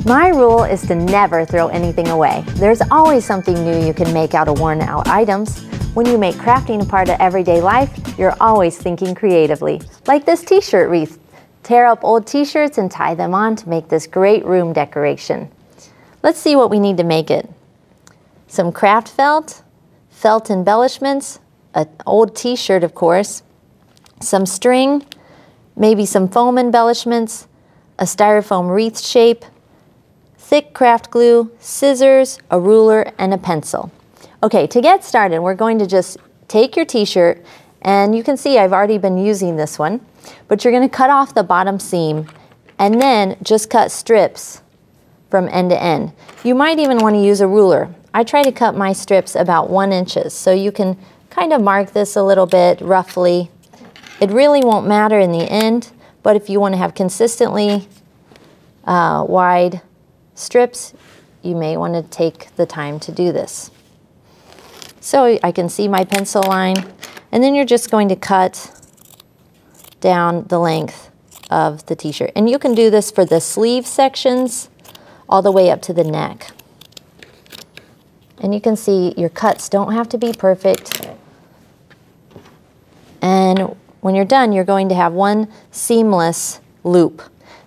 My rule is to never throw anything away. There's always something new you can make out of worn out items. When you make crafting a part of everyday life, you're always thinking creatively. Like this t-shirt wreath. Tear up old t-shirts and tie them on to make this great room decoration. Let's see what we need to make it. Some craft felt embellishments, an old t-shirt of course, some string, maybe some foam embellishments, a styrofoam wreath shape, thick craft glue, scissors, a ruler, and a pencil. Okay, to get started, we're going to just take your t-shirt, and you can see I've already been using this one, but you're going to cut off the bottom seam and then just cut strips from end to end. You might even want to use a ruler. I try to cut my strips about 1 inch, so you can kind of mark this a little bit roughly. It really won't matter in the end, but if you want to have consistently wide strips, you may want to take the time to do this. So I can see my pencil line, and then you're just going to cut down the length of the t-shirt. And you can do this for the sleeve sections all the way up to the neck. And you can see your cuts don't have to be perfect. And when you're done, you're going to have one seamless loop.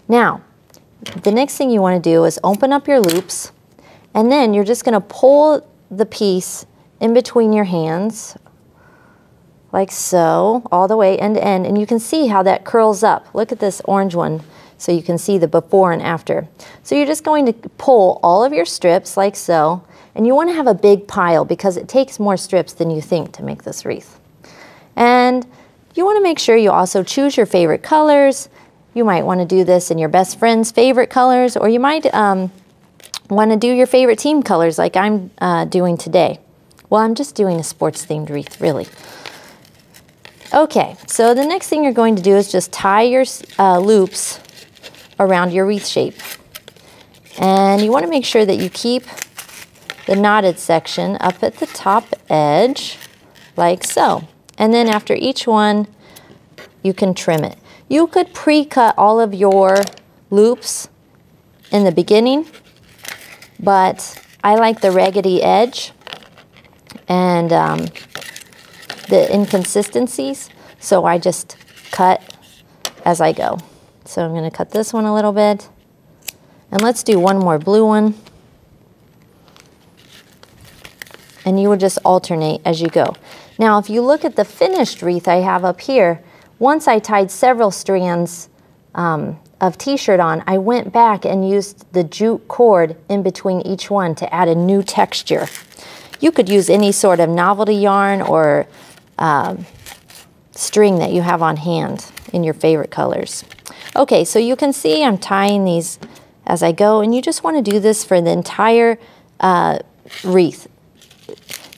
Now, the next thing you want to do is open up your loops, and then you're just going to pull the piece in between your hands, like so, all the way end to end, and you can see how that curls up. Look at this orange one, so you can see the before and after. So you're just going to pull all of your strips like so, and you want to have a big pile because it takes more strips than you think to make this wreath. And you want to make sure you also choose your favorite colors. You might want to do this in your best friend's favorite colors, or you might want to do your favorite team colors like I'm doing today. Well, I'm just doing a sports themed wreath, really. Okay, so the next thing you're going to do is just tie your loops around your wreath shape. And you want to make sure that you keep the knotted section up at the top edge, like so. And then after each one, you can trim it. You could pre-cut all of your loops in the beginning, but I like the raggedy edge and the inconsistencies, so I just cut as I go. So I'm going to cut this one a little bit, and let's do one more blue one. And you would just alternate as you go. Now, if you look at the finished wreath I have up here, once I tied several strands of t-shirt on, I went back and used the jute cord in between each one to add a new texture. You could use any sort of novelty yarn or string that you have on hand in your favorite colors. Okay, so you can see I'm tying these as I go, and you just want to do this for the entire wreath.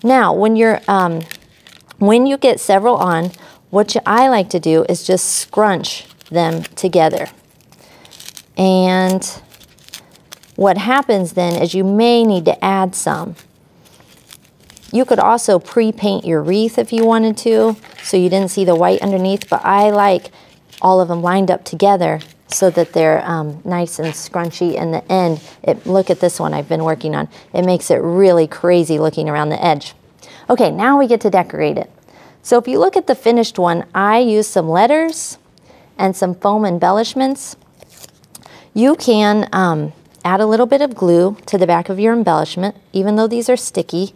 Now, when you get several on, what I like to do is just scrunch them together. And what happens then is you may need to add some. You could also pre-paint your wreath if you wanted to, so you didn't see the white underneath, but I like all of them lined up together so that they're nice and scrunchy in the end. Look at this one I've been working on. It makes it really crazy looking around the edge. Okay, now we get to decorate it. So if you look at the finished one, I used some letters and some foam embellishments. You can add a little bit of glue to the back of your embellishment. Even though these are sticky,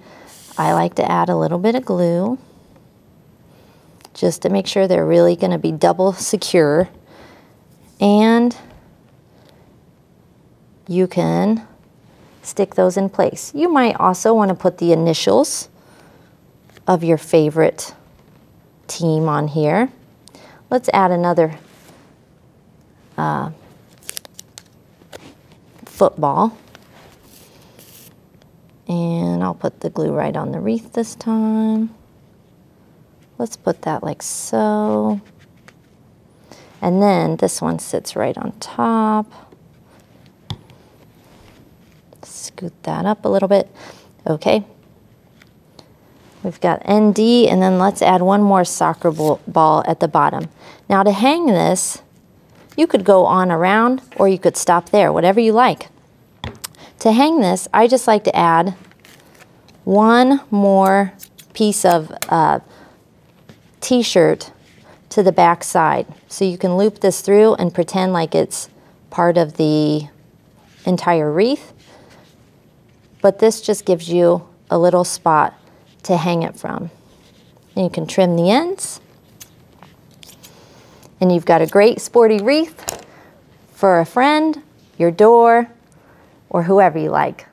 I like to add a little bit of glue just to make sure they're really going to be double secure. And you can stick those in place. You might also want to put the initials of your favorite team on here. Let's add another football. And I'll put the glue right on the wreath this time. Let's put that like so. And then this one sits right on top. Scoot that up a little bit. Okay. We've got ND, and then let's add one more soccer ball at the bottom. Now to hang this, you could go on around or you could stop there, whatever you like. To hang this, I just like to add one more piece of t-shirt to the back side. So you can loop this through and pretend like it's part of the entire wreath. But this just gives you a little spot to hang it from. And you can trim the ends. And you've got a great sporty wreath for a friend, your door, or whoever you like.